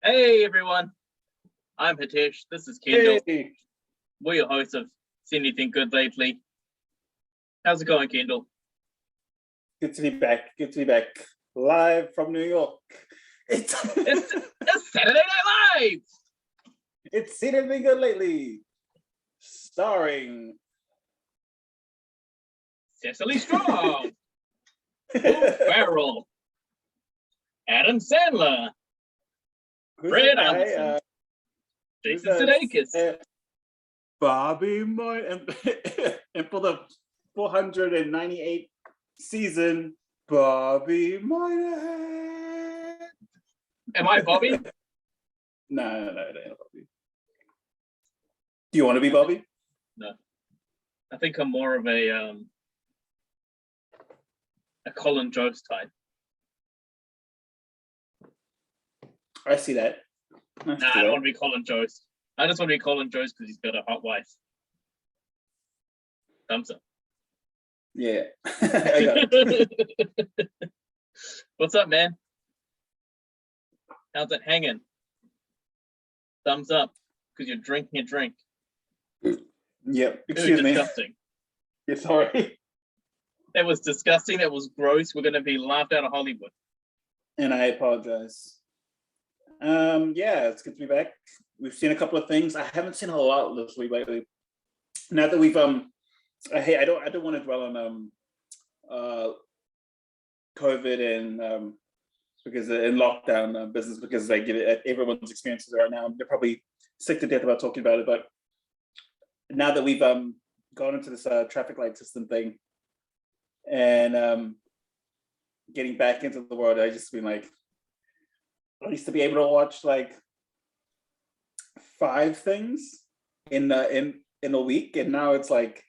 Hey everyone, I'm Hitesh. This is Kendall. Hey, We're your hosts of Seen Anything Good Lately. How's it going, Kendall? good to be back. Good to be back. Live from New York. It's It's Saturday Night Live! it's Seen Anything Good Lately, starring Cecily Strong, Will Ferrell, Adam Sandler, who's Fred that guy? Armisen, Who's Jason that? Sudeikis. Bobby Moynihan, and for the 498th season, Bobby Moynihan. Am I Bobby? No, it ain't Bobby. Do you want to be Bobby? No. I think I'm more of a Colin Jost type. I see that. Nah, I don't want to be Colin Jost. I just want to be Colin Jost because he's got a hot wife. Thumbs up. Yeah, I got it. What's up, man? How's it hanging? Thumbs up, because you're drinking a drink. Yep. It was Excuse me. disgusting. Yeah, sorry. That was disgusting. That was gross. We're going to be laughed out of Hollywood. And I apologize. Yeah, it's good to be back. We've seen a couple of things. I haven't seen a lot this week lately. Now that we've I don't want to dwell on COVID and because in lockdown business, because I get it, everyone's experiences right now. They're probably sick to death about talking about it. But now that we've gone into this traffic light system thing and getting back into the world, I just been like, I used to be able to watch like 5 things in a week, and now it's like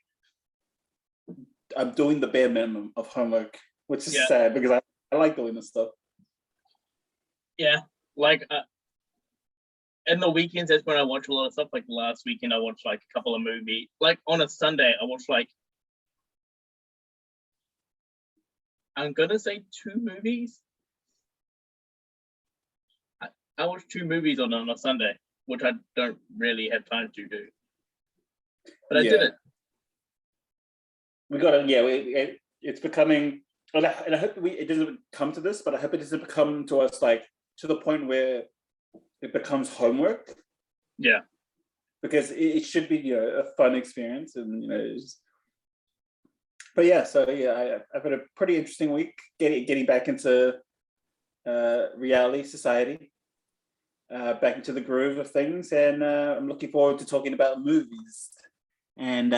I'm doing the bare minimum of homework, which is sad because I like doing this stuff. Yeah, like in the weekends, that's when I watch a lot of stuff. Like last weekend, I watched like a couple of movies. Like on a Sunday, I watched like, I'm gonna say 2 movies. I watched 2 movies on a Sunday, which I don't really have time to do. But I did it. We got it. It's becoming, and I hope it doesn't come to this, but I hope it doesn't become to us like to the point where it becomes homework. Yeah. Because it should be a fun experience, and but yeah. So yeah, I've had a pretty interesting week getting back into reality society. Back into the groove of things, and I'm looking forward to talking about movies and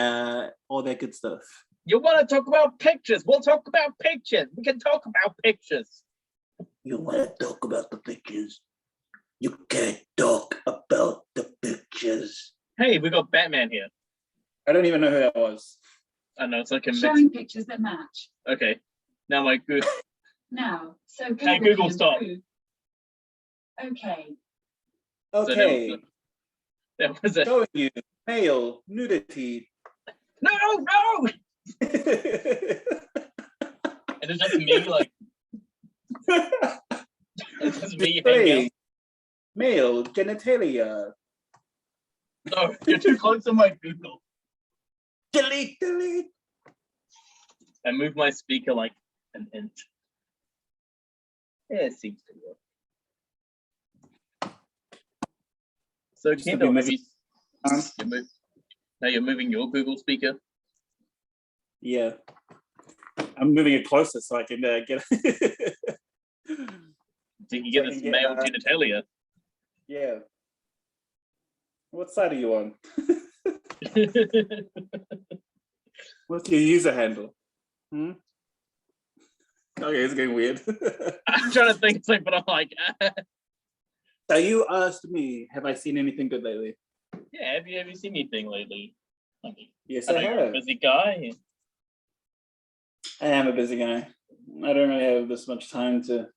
all that good stuff. You want to talk about pictures? We'll talk about pictures. We can talk about pictures. You want to talk about the pictures? You can't talk about the pictures. Hey, we got Batman here. I don't even know who that was. I know, it's like a showing pictures that match. Okay, now my good. Now, so Google, Hey, Google, can stop. improve. Okay. Okay, So that was it. showing you male nudity. No! Hey, And it's just me, like, it's just me hanging out. male genitalia. No, you're too close to my Google. Delete. I moved my speaker like an inch. Yeah, it seems to work. So, Kendall, maybe now you're moving your Google speaker. Yeah, I'm moving it closer so I can get. So you can get this male genitalia. Yeah. What side are you on? What's your user handle? Okay, it's getting weird. I'm trying to think something, but I'm like, So you asked me, have I seen anything good lately? yeah, have you seen anything lately? I mean, Yes, I I know you're a have. busy guy. I am a busy guy. I don't really have this much time to,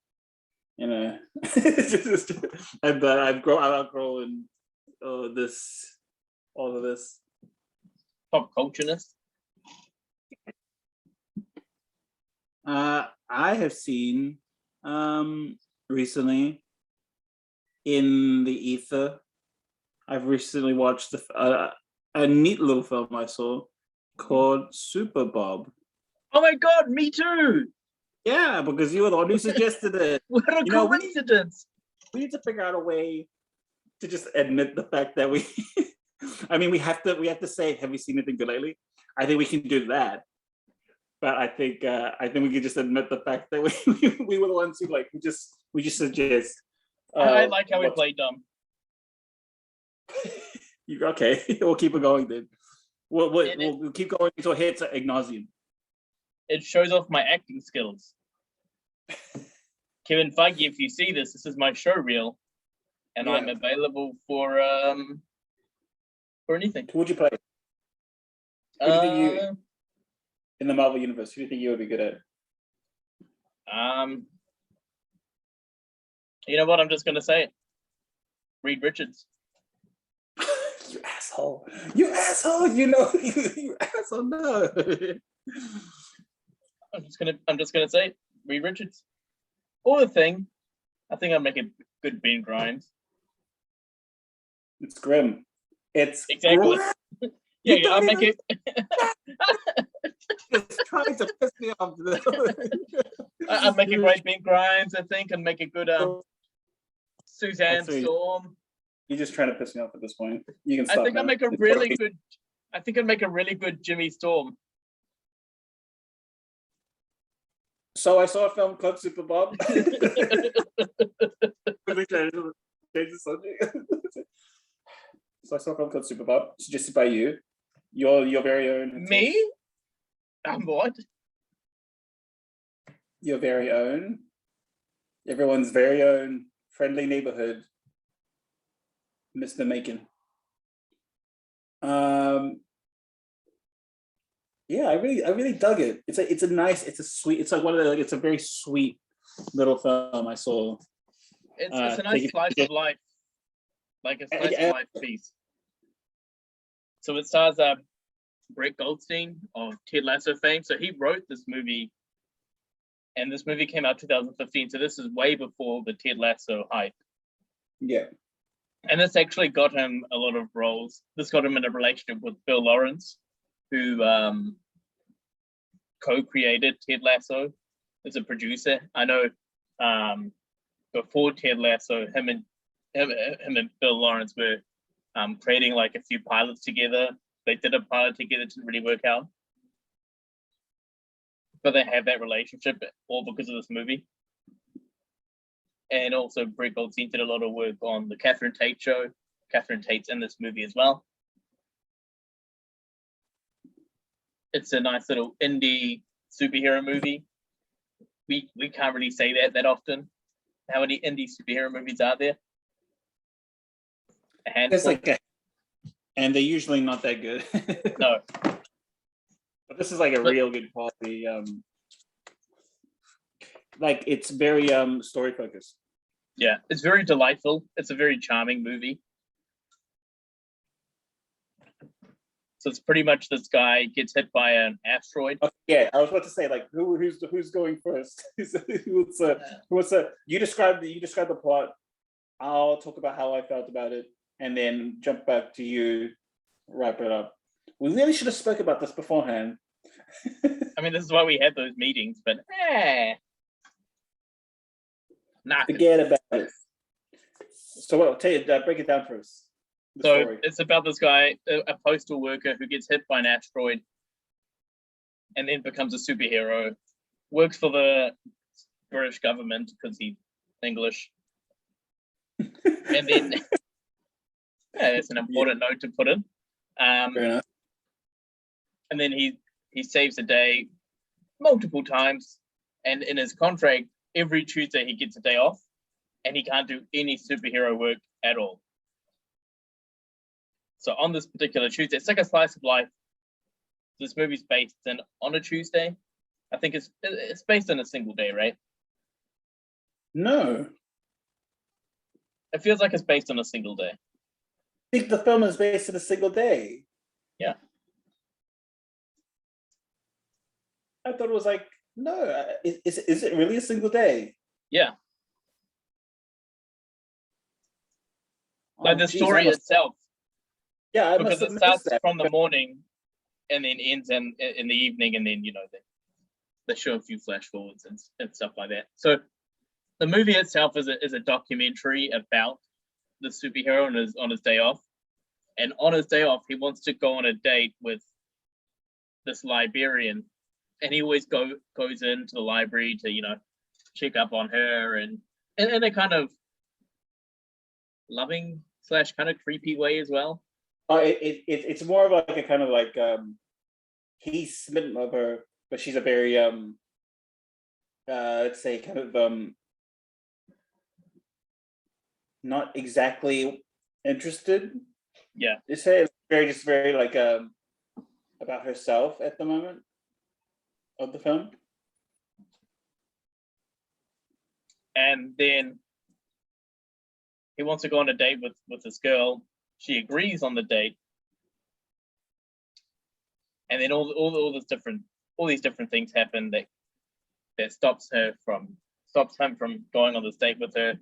I've outgrown all of this. Pop culturist. I have seen recently in the ether. I've recently watched a neat little film I saw called Super Bob. Oh my god, me too! Yeah, because you were the one who suggested it. What a You know, coincidence! We need to figure out a way to just admit the fact that we. I mean, we have to say, have we seen anything good lately? I think we can do that, but I think we can just admit the fact that we were the ones who like we just suggest. I like how we what- play dumb. Okay, we'll keep it going then. It- We'll keep going until it hits ad nauseum. It shows off my acting skills. Kevin Feige, if you see this, this is my show reel, and Yeah. I'm available for anything. Who would you play Who do you think you- Uh, in the Marvel universe? Who do you think you would be good at? You know what? I'm just gonna say it. Reed Richards. You asshole! You asshole! You know you asshole! No. I'm just gonna say it. Reed Richards. Or the Thing. I think I'll make a good Ben Grimes. It's grim. It's Exactly. grim. Yeah, You I'll don't make it. It's trying to piss me off. I'll make a great Ben Grimes. I think, and make a good Suzanne That's sweet. Storm. You're just trying to piss me off at this point. You can I stop. think I'll now. make a It's really okay. good. I think I'd make a really good Jimmy Storm. So I saw a film called Super Bob. Quickly change the subject. So I saw a film called Super Bob, suggested by you. Your very own. Me? What? Your very own. Everyone's very own friendly neighborhood. Mr. Macon. Yeah, I really dug it. It's a nice, it's a sweet, it's like one of the, like, it's a very sweet little film I saw. It's a take nice it- slice of life, like a slice yeah. of life piece. So it stars Brett Goldstein of Ted Lasso fame. So he wrote this movie, and this movie came out 2015. So this is way before the Ted Lasso hype. Yeah. And this actually got him a lot of roles. This got him in a relationship with Bill Lawrence, who co-created Ted Lasso as a producer. I know before Ted Lasso, him and Bill Lawrence were creating like a few pilots together. They did a pilot together, didn't really work out. But they have that relationship all because of this movie. And also Brett Goldstein did a lot of work on the Catherine Tate show. Catherine Tate's in this movie as well. It's a nice little indie superhero movie. We can't really say that often. How many indie superhero movies are there? A handful. It's like, and they're usually not that good. No. But this is like a But- real good quality. Like it's very story focused. Yeah, it's very delightful. It's a very charming movie. So it's pretty much this guy gets hit by an asteroid. Yeah, I was about to say like who's going first? You describe the plot. I'll talk about how I felt about it, and then jump back to you, wrap it up. We really should have spoke about this beforehand. I mean, this is why we had those meetings, but nah. Forget about it. So I'll tell you, break it down for us. The So story. it's about this guy, a postal worker who gets hit by an asteroid and then becomes a superhero, works for the British government because he's English. And then, yeah, that's an important note to put in. Fair enough. And then he saves a day multiple times. And in his contract, every Tuesday he gets a day off and he can't do any superhero work at all. So on this particular Tuesday, it's like a slice of life. This movie's based on a Tuesday. I think it's based on a single day, right? No, It feels like it's based on a single day. I think the film is based on a single day. Yeah. I thought it was like, no, is it really a single day? Yeah. Like the geez, story itself, Yeah, I must because have it missed starts that. from the morning and then ends in the evening, and then they show a few flash forwards and stuff like that. So the movie itself is a documentary about the superhero on his day off, and on his day off he wants to go on a date with this librarian, and he always goes into the library to check up on her and in a kind of loving / kind of creepy way as well. It's more of like a kind of like he's smitten of her, but she's a very let's say kind of not exactly interested. Yeah. You say it's just very like about herself at the moment of the film. And then he wants to go on a date with this girl. She agrees on the date, and then all these different things happen that stops him from going on this date with her.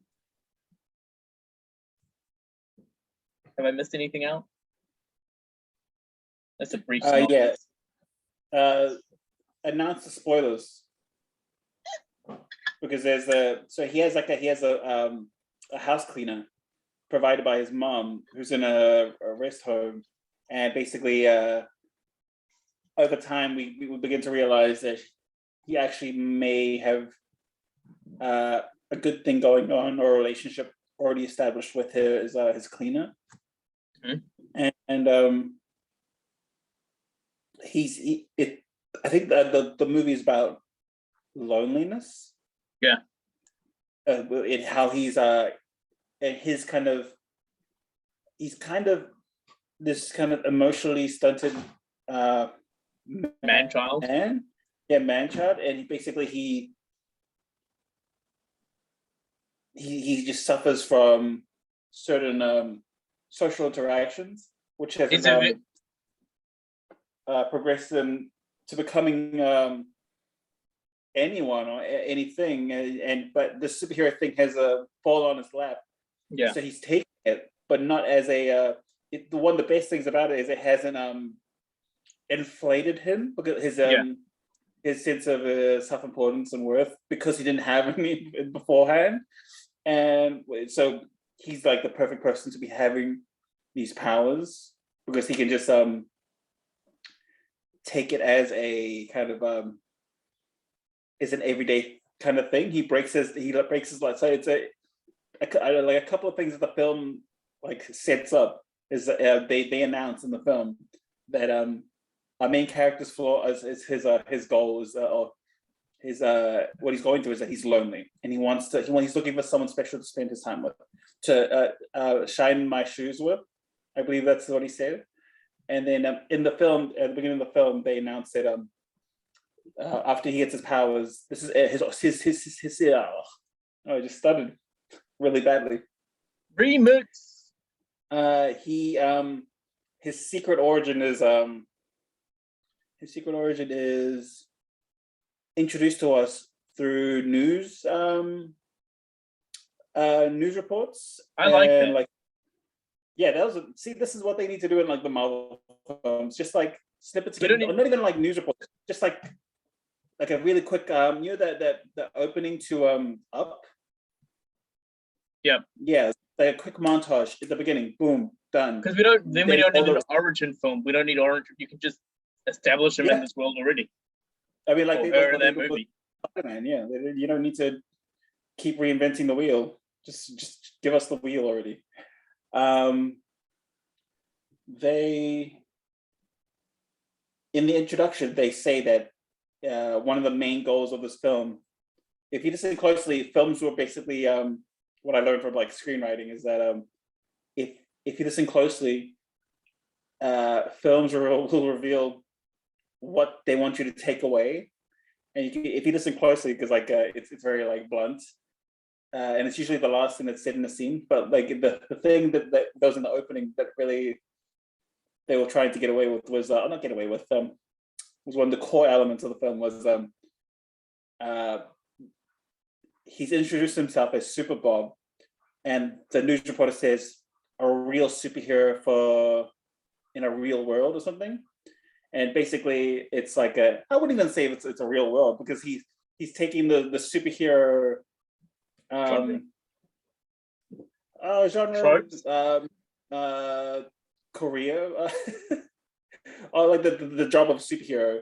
Have I missed anything out? That's a brief synopsis. Yeah. Announce the spoilers, because he has a house cleaner provided by his mom who's in a rest home, and basically over time we begin to realize that he actually may have a good thing going on, or a relationship already established with her as his cleaner. Mm-hmm. And I think that the movie is about loneliness. Yeah. In how he's and his he's kind of this kind of emotionally stunted Man-child. Man-child, and he just suffers from certain social interactions, which have progressed him to becoming anyone or anything, but the superhero thing has fallen on his lap. Yeah. So he's taking it, but not as a. One of the best things about it is it hasn't inflated him, because his sense of self-importance and worth, because he didn't have any beforehand, and so he's like the perfect person to be having these powers, because he can just take it as a kind of is an everyday kind of thing. He breaks his life. So it's like a couple of things that the film like sets up is they announce in the film that our main character's flaw is his goal is or his what he's going through is that he's lonely, and he's looking for someone special to spend his time with, to shine my shoes with. I believe that's what he said. And then in the film, at the beginning of the film, they announced that after he gets his powers, this is his I just stuttered really badly. Remix. His secret origin is introduced to us through news reports. I like that. Yeah, this is what they need to do in like the Marvel films, just like snippets, not even like news reports, just like a really quick that the opening to Up. Yep. Yeah, like a quick montage at the beginning, boom, done. Because we don't need an origin film. We don't need origin. You can just establish him in this world already. I mean, like that movie. Spider-Man, yeah. You don't need to keep reinventing the wheel. Just give us the wheel already. They, in the introduction, they say that one of the main goals of this film, if you listen closely, films were basically what I learned from like screenwriting is that if you listen closely, films will reveal what they want you to take away, and if you listen closely, because like it's very like blunt. And it's usually the last thing that's said in the scene, but like the thing that goes in the opening that really they were trying to get away with was not get away with was one of the core elements of the film was he's introduced himself as Super Bob, and the news reporter says, a real superhero for in a real world or something. And basically, it's like I wouldn't even say it's a real world because he's taking the superhero Genre. genre Tropes. career or like the job of superhero,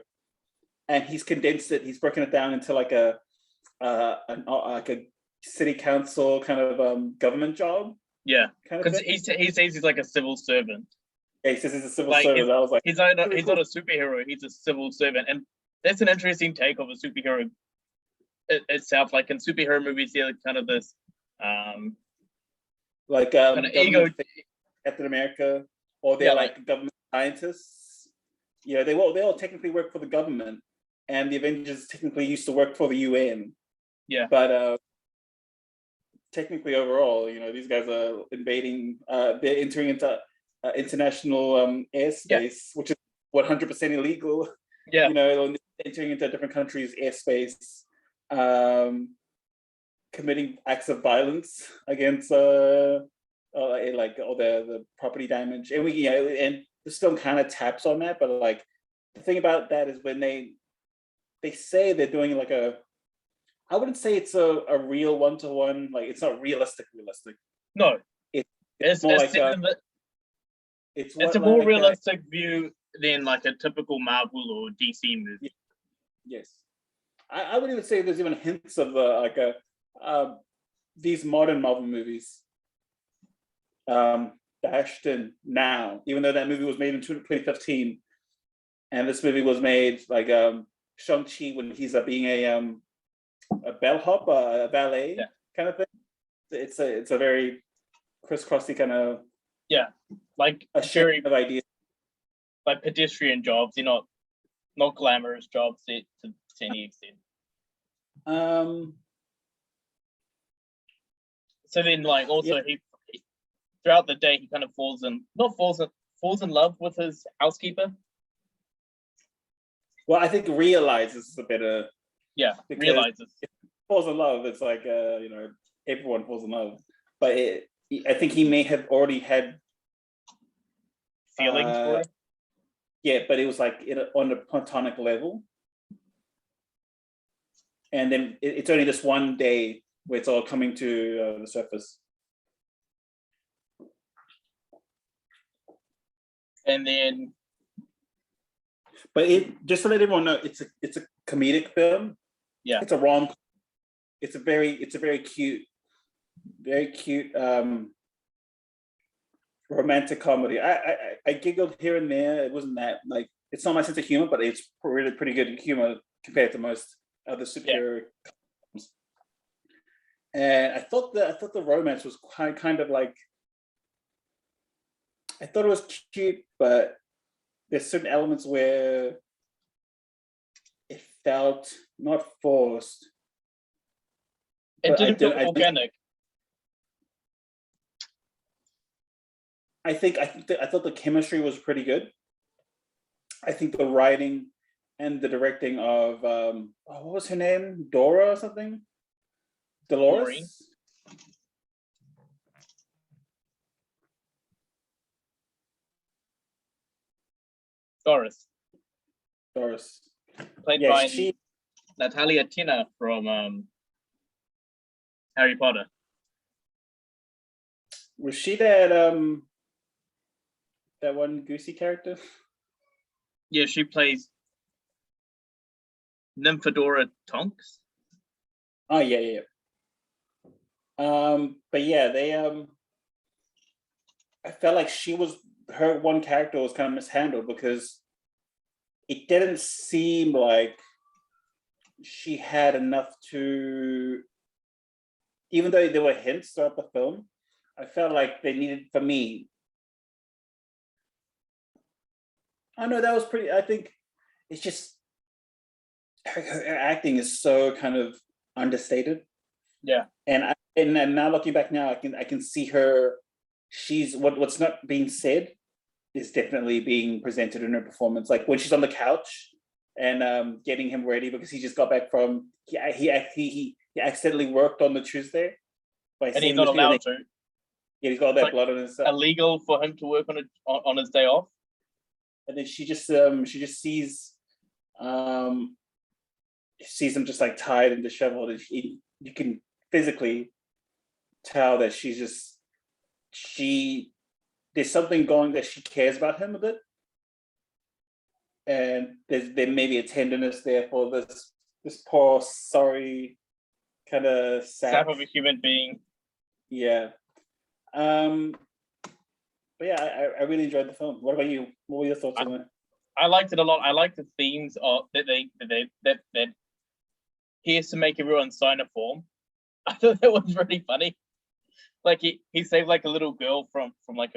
and he's condensed it. He's broken it down into like like a city council kind of government job Yeah, kind of because thing. he says he's like a civil servant. Yeah, he says he's a civil Like, servant. I was like, He's not really he's cool. not a superhero. He's a civil servant, and that's an interesting take of a superhero itself. Like in superhero movies, they're kind of this Like kind of ego. government Captain America, or they're Yeah, like government scientists. You know, they all technically work for the government, and the Avengers technically used to work for the UN. Yeah. But technically, overall, you know, these guys are invading. They're entering into international airspace, which is 100% illegal. Yeah, You know, entering into different countries' airspace, committing acts of violence against like all the property damage, and and this film kind of taps on that. But like the thing about that is when they say they're doing like I wouldn't say it's a real one-to-one, like it's not realistic. no, It's more like it's a more realistic view than like a typical Marvel or DC movie. Yes, I would even say there's even hints of these modern Marvel movies dashed in now, even though that movie was made in 2015, and this movie was made like Shang-Chi when he's being a bellhop, a valet kind of thing. It's a very crisscrossy kind of Like a sharing of ideas. like pedestrian jobs. They're not glamorous jobs to any extent. So then, like, also he throughout the day he kind of falls in love with his housekeeper. Well, I think realizes is a better. Yeah, Because realizes. Falls in love. It's like you know, everyone falls in love, but I think he may have already had Feelings for her. Yeah, but it was like on a platonic level, and then it's only this one day where it's all coming to the surface. And then, but just to let everyone know, it's a comedic film. Yeah, it's a rom. It's a very cute, romantic comedy. I giggled here and there. It wasn't that like it's not my sense of humor, but it's really pretty good humor compared to most other superhero films. And I thought the romance was kind of like, I thought it was cute, but there's certain elements where it felt not forced. it But didn't feel organic. I thought the chemistry was pretty good. I think the writing and the directing of what was her name? Dora or something? Dolores? Doreen. Doris. Played Yeah, by Natalia Tena from Harry Potter. Was she that one Goosey character? Yeah, she plays Nymphadora Tonks. Oh yeah. But yeah, they I felt like her one character was kind of mishandled because it didn't seem like she had enough to, even though there were hints throughout the film, I felt like they needed, for me, I know that was pretty, I think it's just, her acting is so kind of understated. Yeah. And now looking back now, I can see her, she's, what's not being said is definitely being presented in her performance. Like when she's on the couch and getting him ready because he just got back from, he accidentally worked on the Tuesday. And he's not allowed to. Yeah, he's got all that Like, blood on his stuff. illegal for him to work on his day off. And then she just sees him just like tied and disheveled, and you can physically tell that there's something going, that she cares about him a bit, and there may be a tenderness there for this poor, sorry, kind of sad Type of a human being. Yeah. But yeah, I really enjoyed the film. What about you? What were your thoughts on it? I liked it a lot. I like the themes of that he has to make everyone sign a form. I thought that was really funny. Like he saved like a little girl from like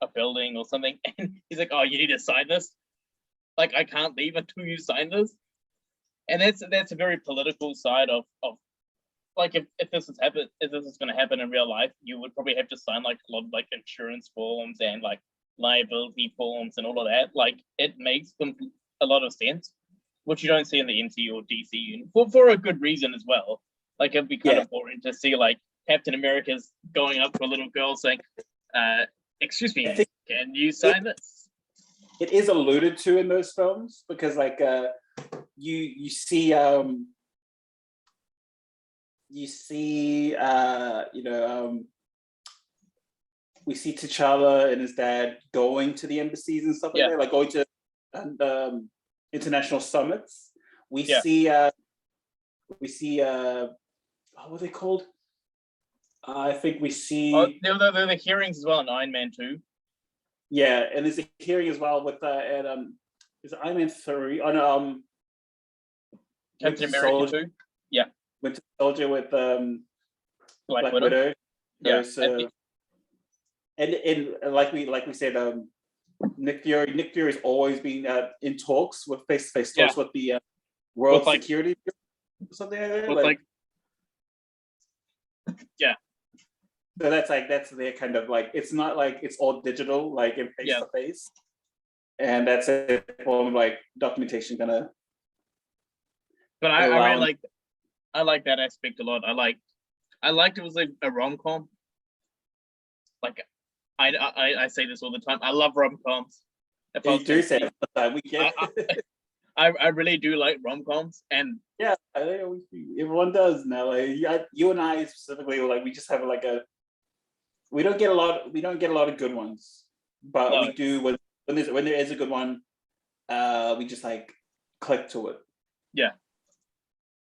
a building or something, and he's like, "Oh, you need to sign this. Like, I can't leave until you sign this." And that's a very political side of like, if this is going to happen in real life, you would probably have to sign like a lot of like insurance forms and like liability forms and all of that. Like, it makes a lot of sense, which you don't see in the MCU or DCU, for a good reason as well. Like, it'd be kind of boring to see like Captain America's going up to a little girl saying, "Excuse me, can you sign this?" It is alluded to in those films, because like you see we see T'Challa and his dad going to the embassies and stuff like that, like going to international summits. We see what are they called? I think we see there are the hearings as well in Iron Man 2. Yeah, and there's a hearing as well with is it Iron Man 3? Oh no, Captain America 2. Yeah. Winter Soldier with Black Widow. Yeah. And like we said, Nick Fury's always been in talks, with face-to-face talks with the World Security or something like that. Yeah. So that's their kind of like, it's not like it's all digital, like in face-to-face. And that's a form of like documentation gonna. But I really like that aspect a lot. I liked it was like a rom-com. Like, I say this all the time. I love rom-coms. You do say it all the time. We can. I really do like rom-coms, and yeah, everyone does now. Like, you and I specifically, like, we just have like we don't get a lot of good ones, but we do when there is a good one, we just like click to it. Yeah.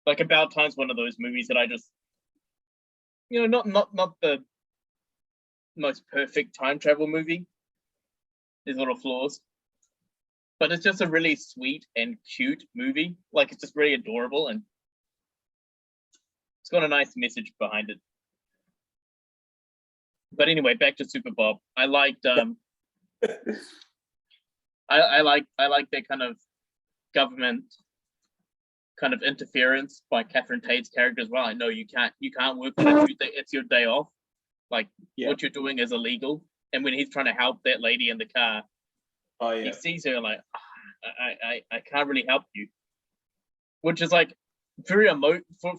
Like, About Time's one of those movies that I just, not the most perfect time travel movie. There's little flaws, but it's just a really sweet and cute movie. Like, it's just really adorable, and it's got a nice message behind it. But anyway, back to Super Bob. I liked I like that kind of government kind of interference by Catherine Tate's character as well. I know you can't work on a Tuesday, it's your day off. Like, what you're doing is illegal. And when he's trying to help that lady in the car, he sees her like, I can't really help you. Which is like very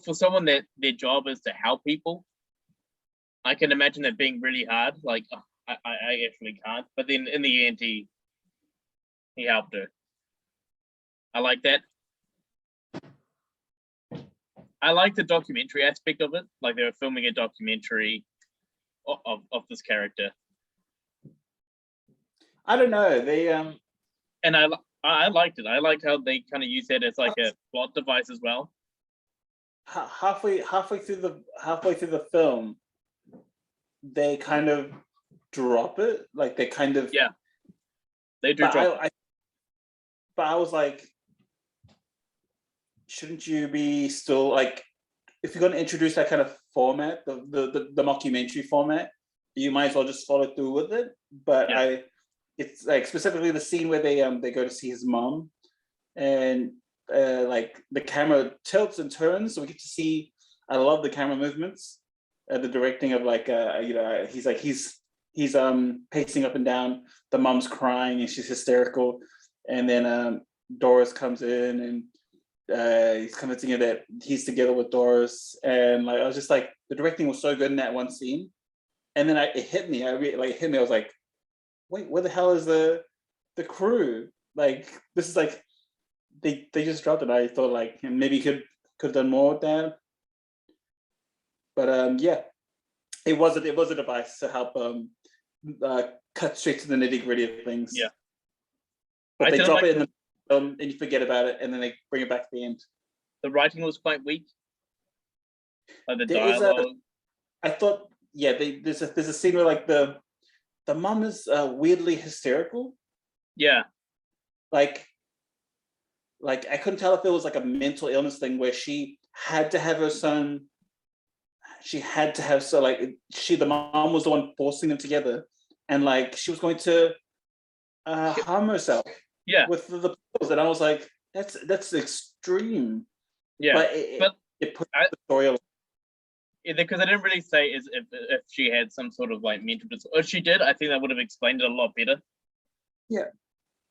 for someone that their job is to help people. I can imagine that being really hard. Like, I actually can't. But then in the end, he helped her. I like that. I like the documentary aspect of it. Like, they were filming a documentary of this character. I don't know. They and I liked it. I liked how they kind of used that as like a plot device as well. Halfway through the film, they kind of drop it. Like, they kind of they do drop it. But I was like, shouldn't you be still, like, if you're going to introduce that kind of format, the mockumentary format, you might as well just follow through with it. But it's like specifically the scene where they go to see his mom, and like the camera tilts and turns, so we get to see. I love the camera movements, the directing of like he's pacing up and down. The mom's crying and she's hysterical, and then Doris comes in and he's convincing her that he's together with Doris, and like I was just like, the directing was so good in that one scene. and then it hit me. It hit me. I was like, wait, where the hell is the crew? Like, this is like they just dropped it. I thought like maybe could have done more with that. But yeah, it was a device to help cut straight to the nitty gritty of things. Yeah. But I they didn't drop like it in the film and you forget about it, and then they bring it back at the end. the writing was quite weak. Like the There is dialogue. I thought, yeah, there's a scene where like the mom is weirdly hysterical. Yeah. Like I couldn't tell if it was like a mental illness thing where she had to have her son. She had to have the mom was the one forcing them together, and like she was going to harm herself. Yeah. With the pills, and I was like, that's extreme. Yeah. But it put the story along. Because I didn't really say is if she had some sort of like mental disorder. If she did, I think that would have explained it a lot better. Yeah.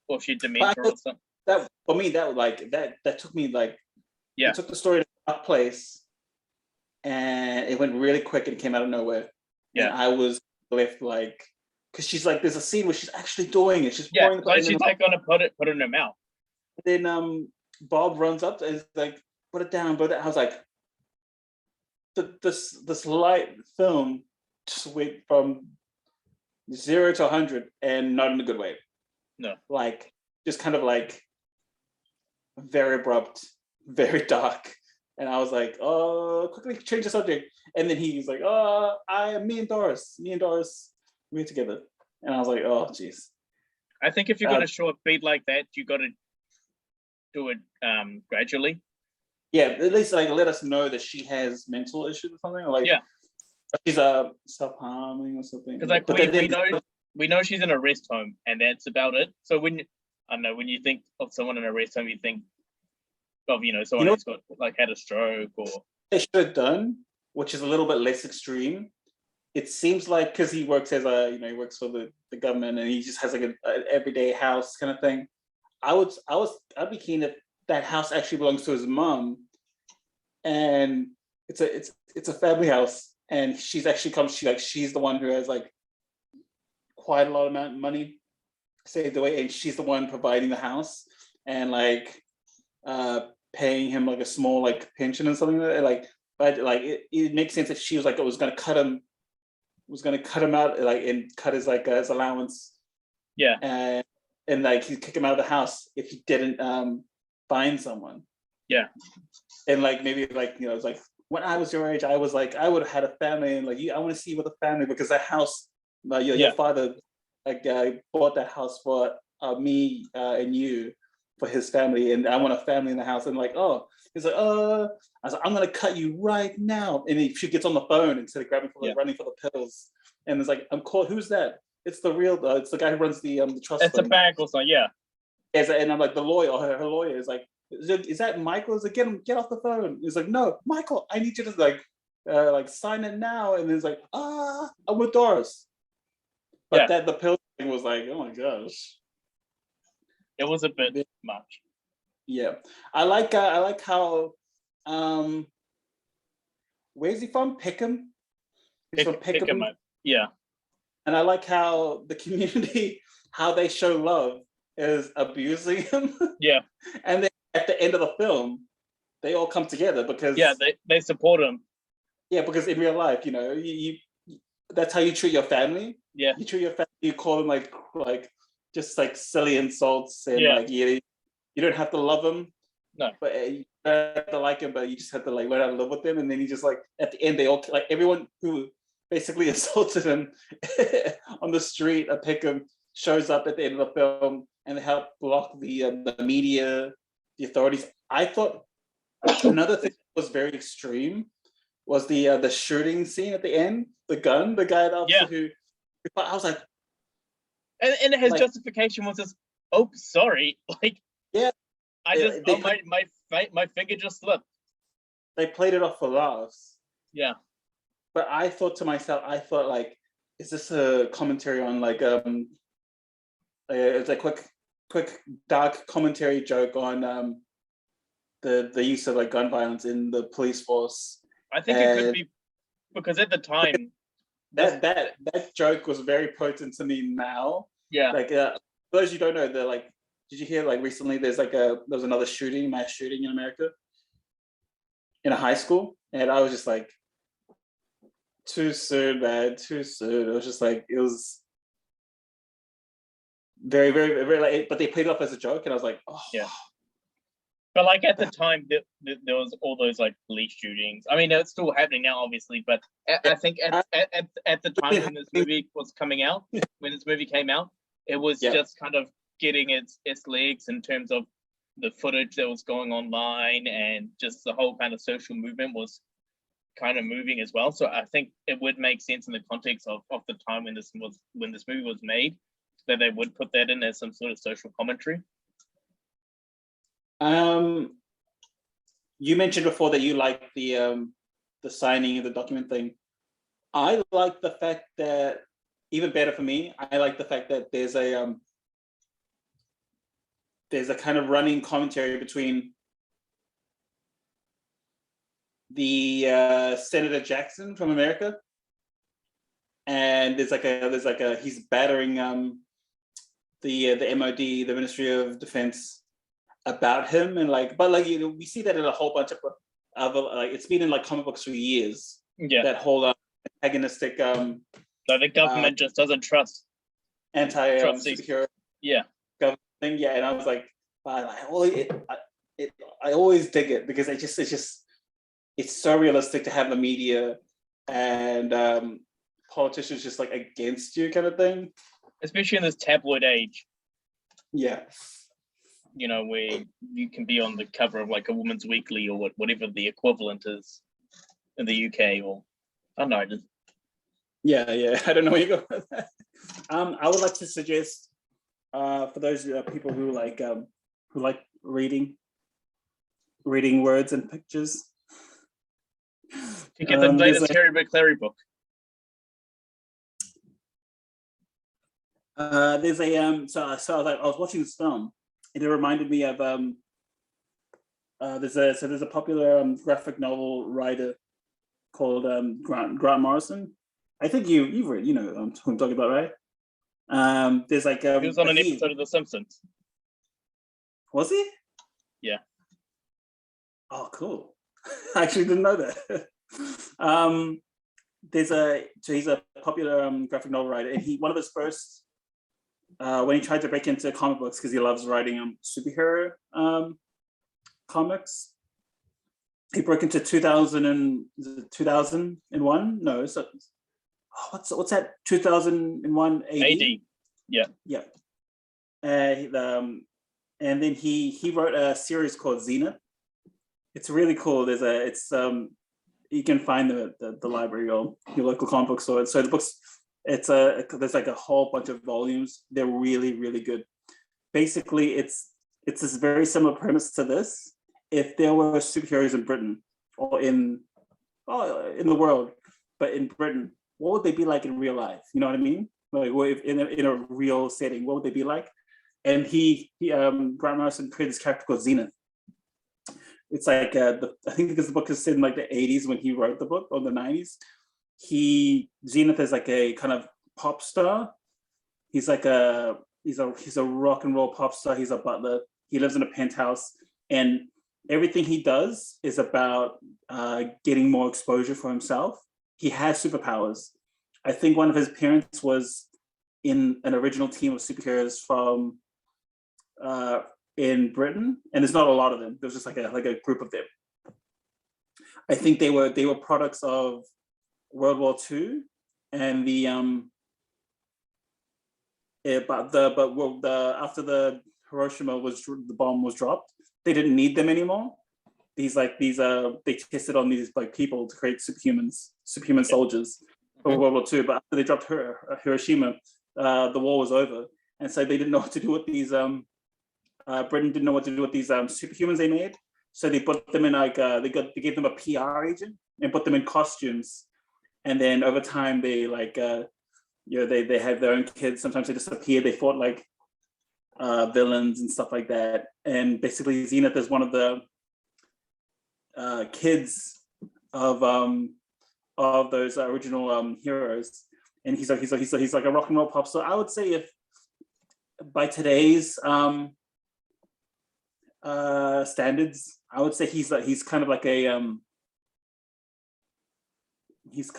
Or if she had dementia or something. That for me, that took me like, yeah, it took the story to a place, and it went really quick and it came out of nowhere. Yeah. And I was left like, because she's like, there's a scene where she's actually doing it. She's yeah. pouring the Like she's like gonna put it in her mouth. Then Bob runs up and is like, put it down. I was like, this light film just went from 0 to 100, and not in a good way. No. Like, just kind of like very abrupt, very dark. And I was like, oh, quickly change the subject. And then he's like, oh, me and Doris, we're together. And I was like, oh, geez. I think if you're going to show a beat like that, you got to do it gradually. Yeah, at least like let us know that she has mental issues or something. Or like, yeah, she's self-harming or something. Because like we know she's in a rest home, and that's about it. So when you think of someone in a rest home, you think of someone who's got like had a stroke or. They should have done, which is a little bit less extreme. It seems like because he works as he works for the government, and he just has like an everyday house kind of thing. I'd be keen if that house actually belongs to his mom, and it's a family house, and she's actually she's the one who has like quite a lot of money saved away, and she's the one providing the house and like paying him like a small like pension and something like that. Like, but like it makes sense if she was like was gonna cut him out like and cut his like his allowance. Yeah. And like he'd kick him out of the house if he didn't find someone. Yeah. And like maybe like it's like when I was your age, I was like I would have had a family, and like I want to see you with a family because that house, your father like bought that house for me and you for his family, and I want a family in the house. And like, oh, he's like, I was like, I'm gonna cut you right now. And she gets on the phone instead of running for the pills. And it's like, I'm called. Who's that? It's the real. It's the guy who runs the trust. It's a bank or something. Yeah. And I'm like, the lawyer, her lawyer is like, is that Michael? Is like, get off the phone. He's like, no, Michael, I need you to like sign it now. And he's like, I'm with Doris. But that the pill thing was like, oh my gosh. It was a bit much. Yeah. I like how where's he from? Pickham? He's from Pickham. Yeah. And I like how the community, how they show love is abusing him. Yeah. And then at the end of the film, they all come together because they support him. Yeah, because in real life, you that's how you treat your family. Yeah. You treat your family, you call them like just like silly insults, and like you don't have to love them. No. But you don't have to like them, but you just have to like learn how to live with them. And then you just like at the end, they all like everyone who basically assaulted him on the street at Pickham shows up at the end of the film and they help block the media, the authorities. I thought another thing that was very extreme was the shooting scene at the end. The gun, the guy who I was like, and his justification was just, oh, sorry, like, I just my finger just slipped. They played it off for laughs. Yeah. But I thought to myself, like, is this a commentary on like it's a quick dark commentary joke on the use of like gun violence in the police force? I think it could be because at the time that joke was very potent to me now. Yeah. Like, for those you don't know, they're like, did you hear like recently? There was another mass shooting in America, in a high school, and I was just like, too soon, man, too soon. It was just like, it was very, very, very like, but they played it off as a joke, and I was like, oh, Yeah. But like at the time, there was all those like police shootings. I mean, it's still happening now, obviously. But I think at the time when this movie was coming out, when this movie came out, it was just kind of getting its legs in terms of the footage that was going online, and just the whole kind of social movement was kind of moving as well. So I think it would make sense in the context of the time when this movie was made, that they would put that in as some sort of social commentary. You mentioned before that you like the signing of the document thing. I like the fact that, even better for me, I like the fact that there's a kind of running commentary between the Senator Jackson from America, and there's like a he's battering the MOD, the Ministry of Defense, about him, and like, but like, you know, we see that in a whole bunch of like, it's been in like comic books for years. Yeah, that whole antagonistic so the government just doesn't trust superhero government thing. Yeah, and I was like, I always dig it, because it's so realistic to have the media and politicians just like against you, kind of thing. Especially in this tabloid age. Yeah. You know, where you can be on the cover of like a Woman's Weekly or whatever the equivalent is in the UK, or I don't know. Yeah. I don't know where you go with that. I would like to suggest for those people who like reading words and pictures, to get the latest Terry McClary book. There's a so I was watching this film, and it reminded me of there's a popular graphic novel writer called Grant Morrison. I think you've read, you know who I'm talking about, right? There's like he was on an episode of The Simpsons. Was he? Yeah. Oh, cool. I actually didn't know that. So he's a popular graphic novel writer, and one of his first, when he tried to break into comic books, because he loves writing superhero comics, he broke into 2001. No, so what's that? 2001 AD. Yeah. And then he wrote a series called Zenith. It's really cool. You can find them at the library or your local comic book store. So the books, there's like a whole bunch of volumes. They're really, really good. Basically, it's this very similar premise to this. If there were superheroes in Britain or in the world, but in Britain, what would they be like in real life? You know what I mean? Like, in a real setting, what would they be like? And Grant Morrison created this character called Zenith. It's like I think because the book is set in like the 80s when he wrote the book, or the 90s. Zenith is like a kind of pop star. He's like he's a rock and roll pop star. He's a butler. He lives in a penthouse, and everything he does is about getting more exposure for himself. He has superpowers. I think one of his parents was in an original team of superheroes from in Britain, and there's not a lot of them. There's just like a group of them. I think they were products of World War II, and after the Hiroshima the bomb was dropped, they didn't need them anymore. They tested on these like people to create superhuman soldiers for World War II. But after they dropped Hiroshima, the war was over, and so they didn't know what to do with these. Britain didn't know what to do with these superhumans they made, so they put them in like they gave them a PR agent and put them in costumes, and then over time they they have their own kids. Sometimes they disappear. They fought like villains and stuff like that. And basically, Zenith is one of the kids of of those original heroes, and he's like a rock and roll pop star. I would say if by today's standards, I would say he's kind of like a he's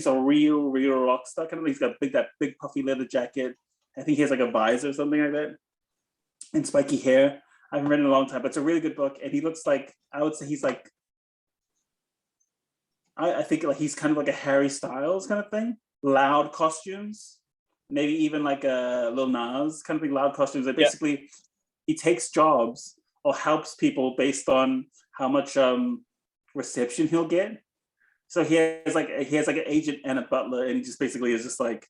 a real rock star. Kind of, he's got that big puffy leather jacket. I think he has like a visor or something like that, and spiky hair. I haven't read it in a long time, but it's a really good book. And he looks like, I would say he's like, I think like he's kind of like a Harry Styles kind of thing. Loud costumes, maybe even like a Lil Nas kind of thing. Loud costumes. That basically he takes jobs or helps people based on how much reception he'll get. So he has like an agent and a butler, and he just basically is just like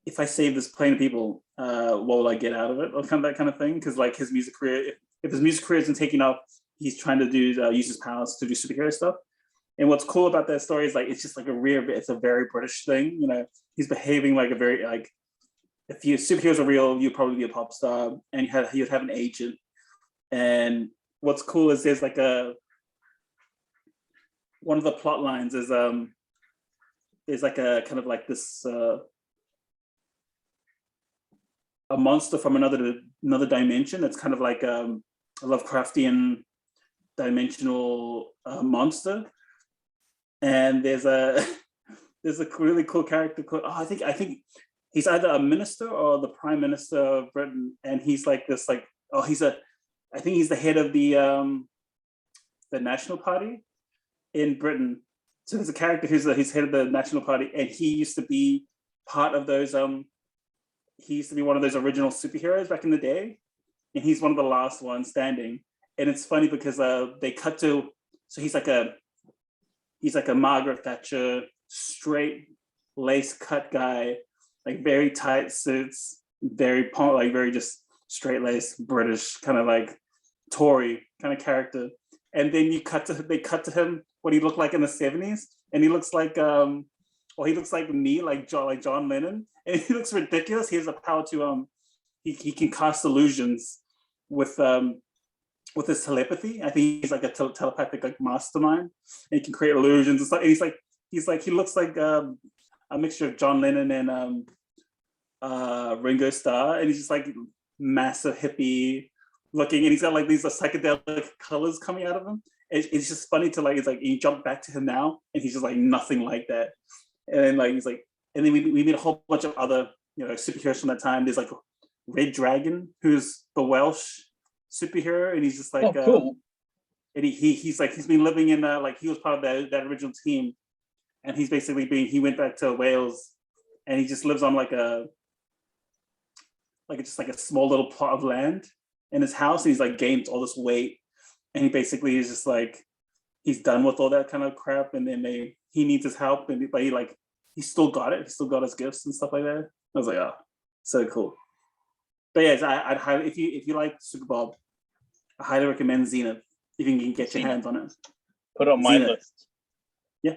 if I save this plane of people, what will I get out of it, or kind of that kind of thing. Because like his music career, if his music career isn't taking off, he's trying to do use his powers to do superhero stuff. And what's cool about that story is like it's just like it's a very British thing. You know, he's behaving like a very like if you superheroes are real, you'd probably be a pop star, and you'd have an agent. And what's cool is there's like one of the plot lines is there's like a kind of like this a monster from another dimension. It's kind of like a Lovecraftian dimensional monster. And there's a really cool character called, I think he's either a minister or the prime minister of Britain, and he's like this like I think he's the head of the National Party in Britain. So there's a character who's head of the National Party, and he used to be part of those he used to be one of those original superheroes back in the day, and he's one of the last ones standing. And it's funny because they cut to, so he's like a Margaret Thatcher straight lace cut guy, like very tight suits, very just straight lace British kind of like Tory kind of character. And then they cut to him what he looked like in the 70s, and he looks like he looks like me, like John Lennon, and he looks ridiculous. He has the power to he can cast illusions with his telepathy. I think he's like a telepathic like mastermind, and he can create illusions and stuff. And he looks like a mixture of John Lennon and Ringo Starr, and he's just like massive hippie looking, and he's got like these psychedelic colors coming out of him. It's just funny to like, it's like you jump back to him now, and he's just like nothing like that. And then like he's like, and then we meet a whole bunch of other superheroes from that time. There's like Red Dragon, who's the Welsh superhero, and he's just like cool. And he's been living in like he was part of that original team, and he's basically he went back to Wales, and he just lives on like a small little plot of land in his house, and he's like gained all this weight, and he basically is just like he's done with all that kind of crap, and then he needs his help, but he still got it. He still got his gifts and stuff like that. I was like, oh, so cool. But yes, I'd highly, if you like Super Bob, I highly recommend Zenith if you can get your hands on it. Put on my list. Yeah,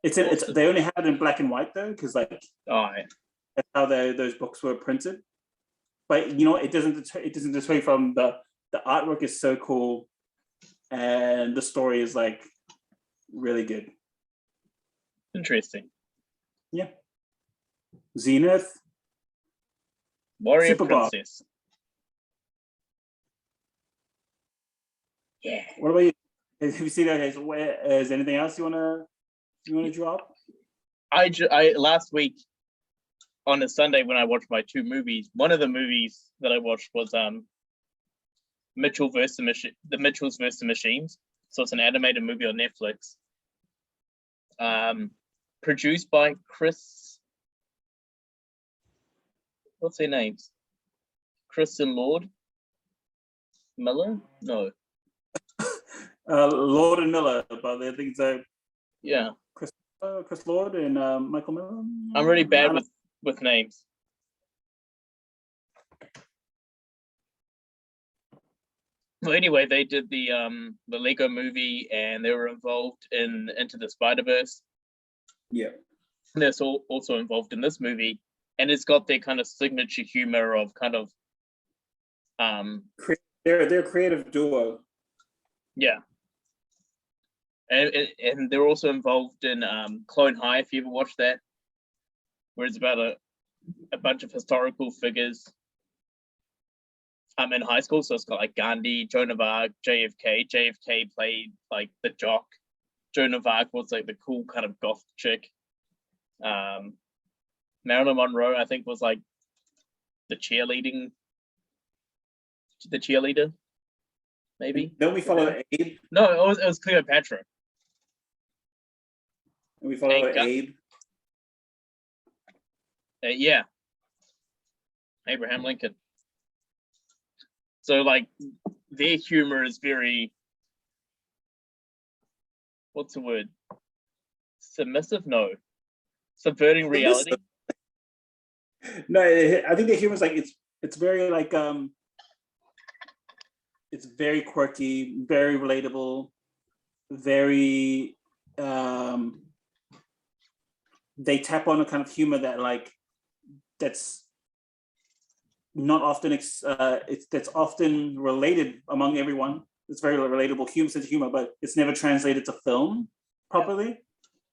they only have it in black and white though, because like that's how those books were printed. But it doesn't deter you from the artwork is so cool, and the story is like really good. Interesting. Yeah. Zenith. Warrior Super Princess. Bob. Yeah. What about you? Have you seen that? Is anything else you wanna drop? I last week on a Sunday when I watched my 2 movies, one of the movies that I watched was the Mitchells vs. the Machines. So it's an animated movie on Netflix. Produced by Chris. What's their names? Chris and Lord Miller? No. Lord and Miller, but I think it's yeah. Chris Lord and Michael Miller. I'm really bad with names. Well, anyway, they did the Lego movie, and they were involved in Into the Spider-Verse. Yeah. And they're also involved in this movie, and it's got their kind of signature humor of kind of they're a creative duo. Yeah. And they're also involved in Clone High, if you ever watched that, where it's about a bunch of historical figures in high school. So it's got like Gandhi, Joan of Arc, JFK. JFK played like the jock. Joan of Arc was like the cool kind of goth chick. Marilyn Monroe, I think, was like the cheerleader, maybe. Don't we follow Abe? No, it was Cleopatra. And we follow Ain't Abe. Yeah, Abraham Lincoln. So like their humor is very, what's the word? Submissive? No. Subverting reality. No, I think the humor is like it's very like it's very quirky, very relatable, very they tap on a kind of humor that like that's not often that's often related among everyone. It's very relatable sense of humor, but it's never translated to film properly.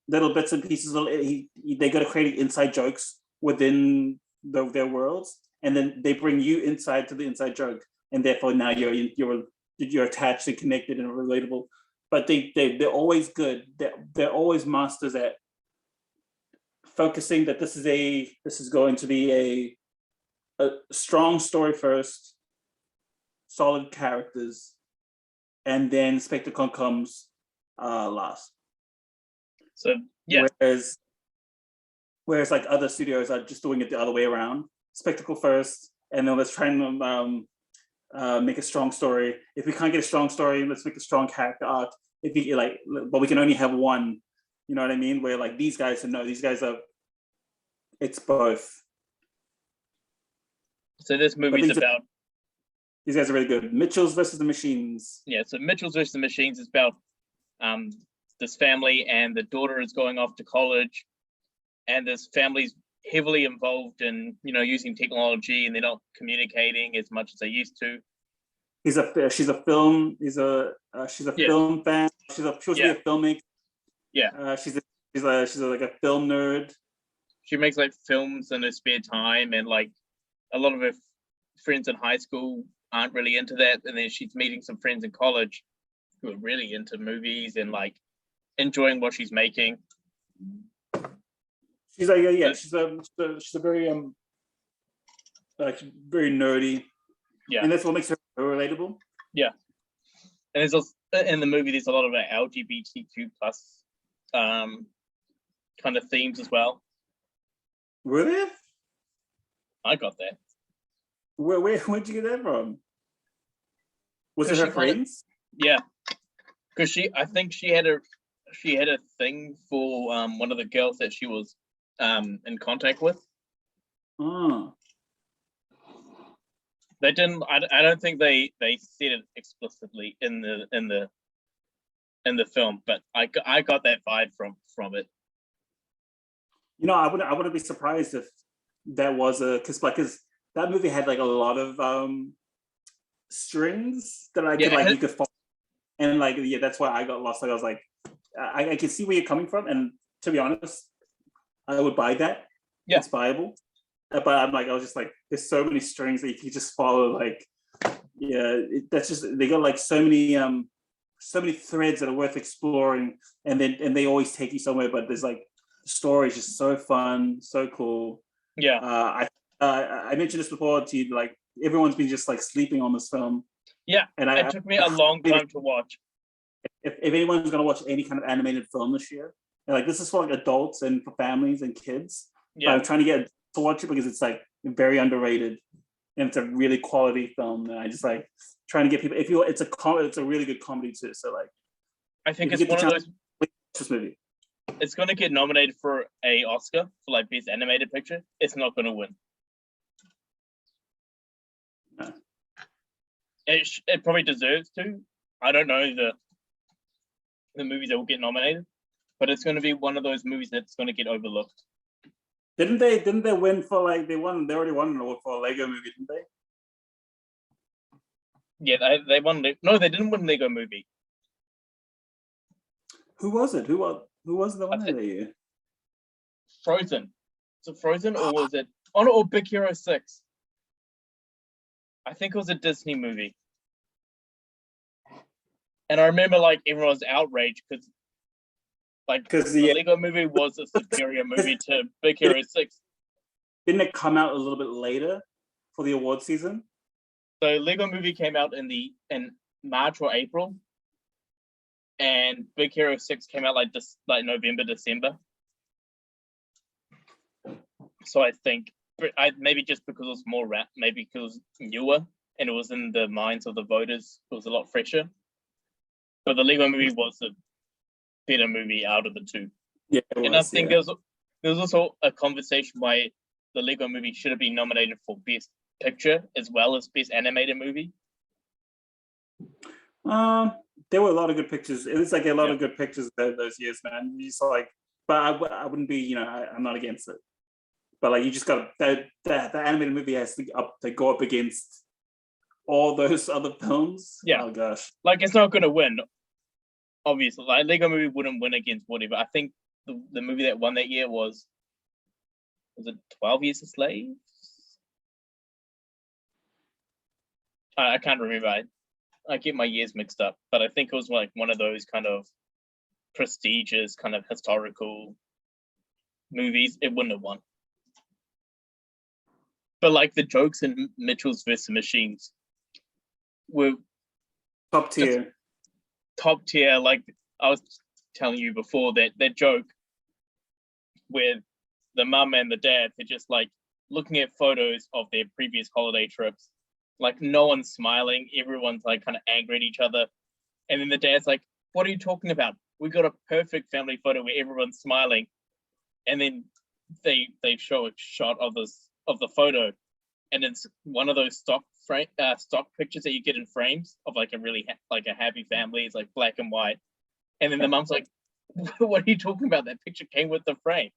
Little bits and pieces. They got to create inside jokes within their worlds, and then they bring you inside to the inside joke, and therefore now you're attached and connected and relatable. But they're always good. They're always masters at focusing that this is going to be a strong story first, solid characters, and then spectacle comes last. So yeah, whereas like other studios are just doing it the other way around: spectacle first, and then let's try and make a strong story. If we can't get a strong story, let's make a strong character arc. If we like, but we can only have one. You know what I mean? Where like these guys are. It's both. So this movie's about. These guys are really good. Mitchell's versus the Machines. Yeah, so Mitchell's versus the Machines is about this family, and the daughter is going off to college, and this family's heavily involved in using technology, and they're not communicating as much as they used to. She's a film fan. She's supposed to be a filmmaker. Yeah. She's like a film nerd. She makes like films in her spare time, and like a lot of her friends in high school aren't really into that, and then she's meeting some friends in college who are really into movies and like enjoying what she's making. She's like she's a very like very nerdy. Yeah, and that's what makes her relatable. Yeah, and there's also, in the movie there's a lot of LGBTQ plus kind of themes as well. Really? I got that. Where'd you get that from? Was it her friends? Yeah, because I think she had a thing for one of the girls that she was in contact with. Oh. They didn't. I don't think they said it explicitly in the film, but I got that vibe from it. I wouldn't be surprised if that was because that movie had like a lot of strings that I could you could follow, and that's why I got lost. Like I was like, I can see where you're coming from, and to be honest, I would buy that. Yeah, it's viable. But I was just like, there's so many strings that you can just follow. Like, that's just they got like so many threads that are worth exploring, and they always take you somewhere. But there's like the story is just so fun, so cool. Yeah. I mentioned this before to you, like everyone's been just like sleeping on this film. Yeah, and it took me a long time to watch. If anyone's gonna watch any kind of animated film this year, like this is for like adults and for families and kids. Yeah, I'm trying to get to watch it because it's like very underrated and it's a really quality film. And I just like trying to get people. It's a really good comedy too. So like, I think it's one of those. This movie. It's going to get nominated for a Oscar for like best animated picture. It's not going to win. No. It probably deserves to. I don't know the movies that will get nominated, but it's going to be one of those movies that's going to get overlooked. Didn't they win for like they already won an award for a Lego movie, didn't they? Yeah, they won. No, they didn't win Lego movie. Who was it? Who was the I winner think- that year? Frozen. Was it Frozen or was it? Oh no, or Big Hero 6. I think it was a Disney movie. And I remember like everyone was outraged because like Because the Lego movie was a superior movie to Big Hero 6. didn't it come out a little bit later for the award season? So Lego movie came out in March or April. And Big Hero 6 came out like November, December. So I think maybe just because it was more maybe because it was newer and it was in the minds of the voters, it was a lot fresher. But the Lego movie was a better movie out of the two. Yeah, And I think there was also a conversation why the Lego movie should have been nominated for Best Picture as well as Best Animated Movie. There were a lot of good pictures. It was like a lot Yeah. of good pictures those years, man. You just like, but I wouldn't be, you know, I'm not against it. But like, you just got the animated movie has to go up against all those other films. Yeah. Oh gosh. Like it's not going to win, obviously. Like Lego movie wouldn't win against whatever. I think the movie that won that year was it 12 Years a Slave? I can't remember. I get my years mixed up, but I think it was like one of those kind of prestigious, kind of historical movies. It wouldn't have won. But like the jokes in Mitchell's vs. Machines were Top tier. top tier. Like I was telling you before, that joke where the mum and the dad are just like looking at photos of their previous holiday trips. Like no one's smiling, everyone's like kind of angry at each other. And then the dad's like, what are you talking about? We got a perfect family photo where everyone's smiling. And then they show a shot of the photo, and it's one of those stock pictures that you get in frames of like a really like a happy family. It's like black and white. And then the mum's like, what are you talking about? That picture came with the frame.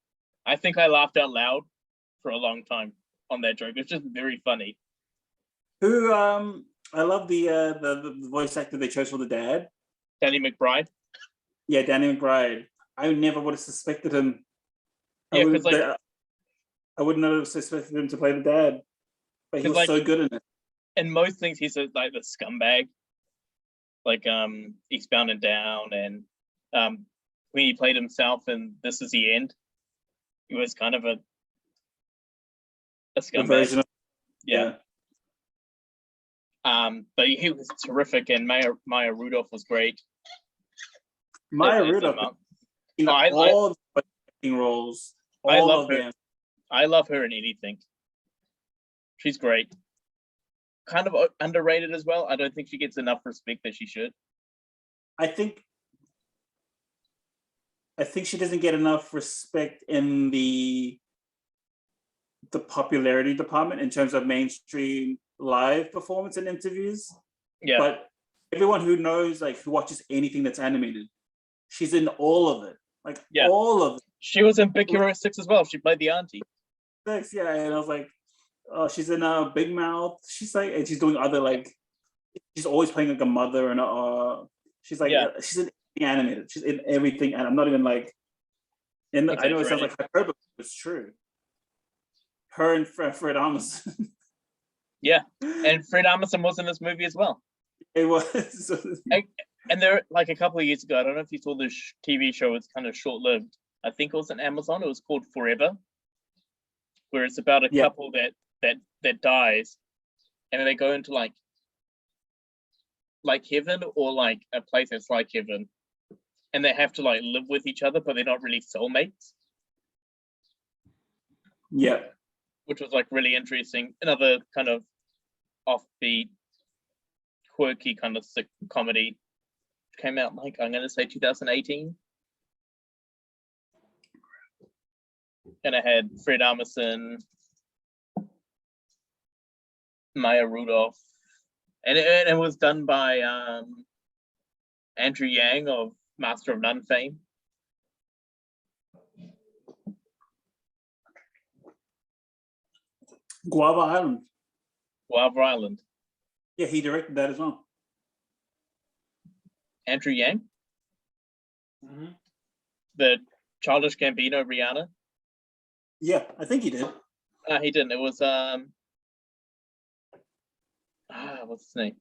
I think I laughed out loud for a long time on that joke. It's just very funny. Who I love the voice actor they chose for the dad. Danny McBride. Yeah, Danny McBride. I never would have suspected him. Yeah, because like I wouldn't have suspected him to play the dad, but he was like, so good in it. in most things he's like the scumbag. Like Eastbound and Down, and when he played himself in This Is the End, he was kind of a The scumbag. version of, Yeah. But he was terrific, and Maya Rudolph was great. Maya As a Rudolph. mom. In I all the acting roles, I all love of her. them. I love her in anything. She's great. Kind of underrated as well. I don't think she gets enough respect that she should. I think she doesn't get enough respect in the popularity department in terms of mainstream live performance and interviews. Yeah. But everyone who knows, like, who watches anything that's animated, she's in all of it. Like, Yeah. all of She was in Big Hero 6 as well. She played the auntie. it. Yeah, and I was like, oh, she's in Big Mouth. She's like, and she's doing other, like, she's always playing like a mother, and she's like, Yeah. she's in everything animated. She's in everything, and I'm not even like, and I know it sounds like hyperbole, but it's true. Her and Fred Armisen. Yeah. And Fred Armisen was in this movie as well. It was. And there, like a couple of years ago, I don't know if you saw this TV show. It's kind of short-lived. I think it was on Amazon. It was called Forever, where it's about a couple that dies, and then they go into like heaven or like a place that's like heaven, and they have to like live with each other, but they're not really soulmates. Yeah. Which was like really interesting. Another kind of offbeat, quirky kind of sick comedy. Came out like, I'm gonna say 2018. And I had Fred Armisen, Maya Rudolph, and it was done by Andrew Yang of Master of None fame. Guava Island. Guava Island. Yeah, he directed that as well. Andrew Yang? The Childish Gambino Rihanna. Yeah, I think he did. He didn't. It was what's his name?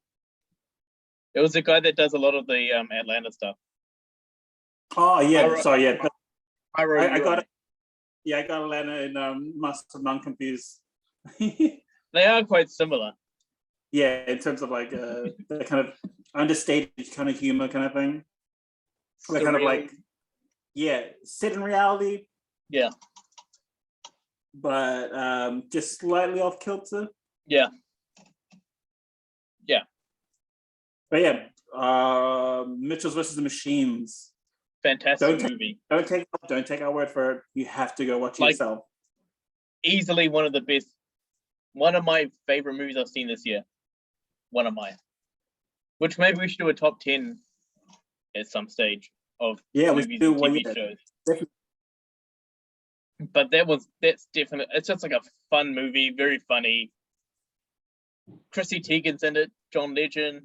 It was the guy that does a lot of the Atlanta stuff. Oh yeah, Ira- sorry, yeah. I got it. it. Yeah, I got Atlanta and must have non confused. They are quite similar. Yeah, in terms of like the kind of understated kind of humor kind of thing. They're kind of Surreal. like, yeah, set in reality, Yeah. but just slightly off kilter. Yeah. Yeah. But yeah, Mitchell's versus the Machines. Fantastic movie. Don't take our word for it. You have to go watch it Like- yourself. Easily one of the best. One of my favorite movies I've seen this year. One of mine. Which maybe we should do a top 10 at some stage of Yeah, we movies should do and one. TV Yeah, shows. definitely. But that's definitely, it's just like a fun movie, very funny. Chrissy Teigen's in it, John Legend.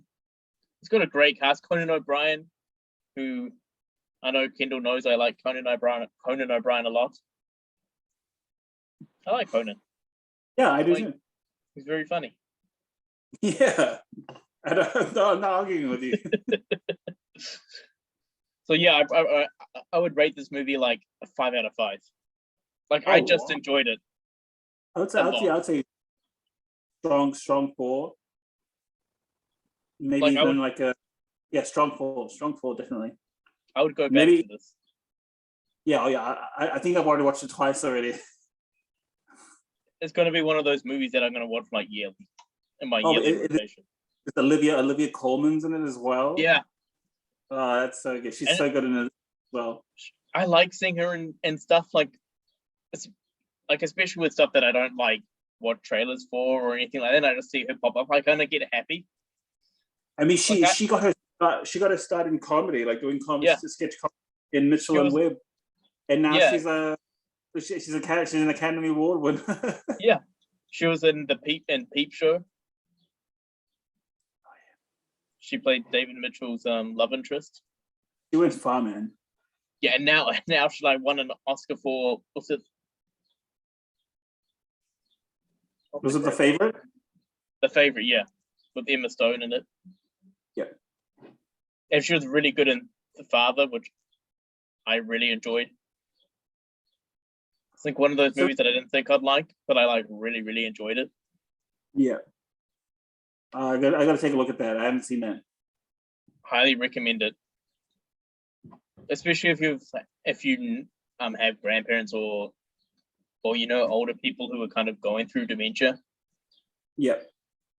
It's got a great cast. Conan O'Brien, who I know Kendall knows I like Conan O'Brien a lot. I like Conan. Yeah, I do Like- too. He's very funny. Yeah, I'm not arguing with you. So yeah, I would rate this movie like a 5 out of 5. Like Oh, I just wow. enjoyed it. I'd say strong 4. Maybe Like, I even like a strong 4, definitely. I would go back Maybe- to this. Yeah, oh yeah. I think I've already watched it twice already. It's going to be one of those movies that I'm going to watch like yearly in my Oh, but yearly it- rotation. With Olivia Colman's in it as well. Yeah, Oh, that's so good. She's And- so good in it as well. I like seeing her in stuff like, especially with stuff that I don't like watch trailers for or anything like that. I just see her pop up. I kind of get happy. I mean, she Like she got her start in comedy, like doing comedy, Yeah. sketch comedy in Mitchell She and was- Webb, and now Yeah. she's an Academy Award winner. She was in the Peep Show. She played David Mitchell's love interest. She went far, man. Yeah, and now she like won an Oscar for what's it? Was it The Favorite? The Favorite, yeah, with Emma Stone in it. Yeah. And she was really good in The Father, which I really enjoyed. It's like one of those So- movies that I didn't think I'd like, but I like really, really enjoyed it. Yeah. I got to take a look at that. I haven't seen that. Highly recommend it. Especially if you have grandparents or older people who are kind of going through dementia. Yeah.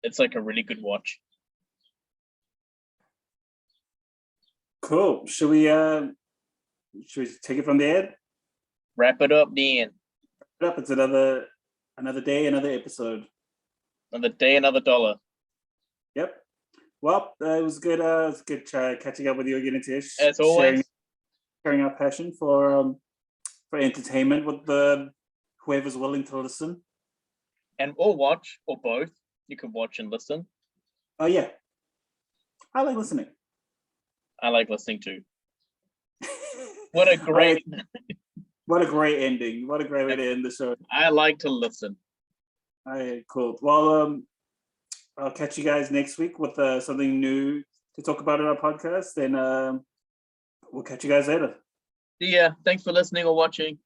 It's like a really good watch. Cool. Should we take it from there? Wrap it up, Dan. It's another day, another episode. Another day, another dollar. Yep. Well, it was good. It was good catching up with you again, Tish. As always. Sharing our passion for entertainment with whoever's willing to listen. Or watch, or both. You can watch and listen. Oh yeah, I like listening. I like listening too. What a great... What a great ending! What a great way to end the show. I like to listen. All right, cool. Well, I'll catch you guys next week with something new to talk about in our podcast. Then we'll catch you guys later. Yeah, thanks for listening or watching.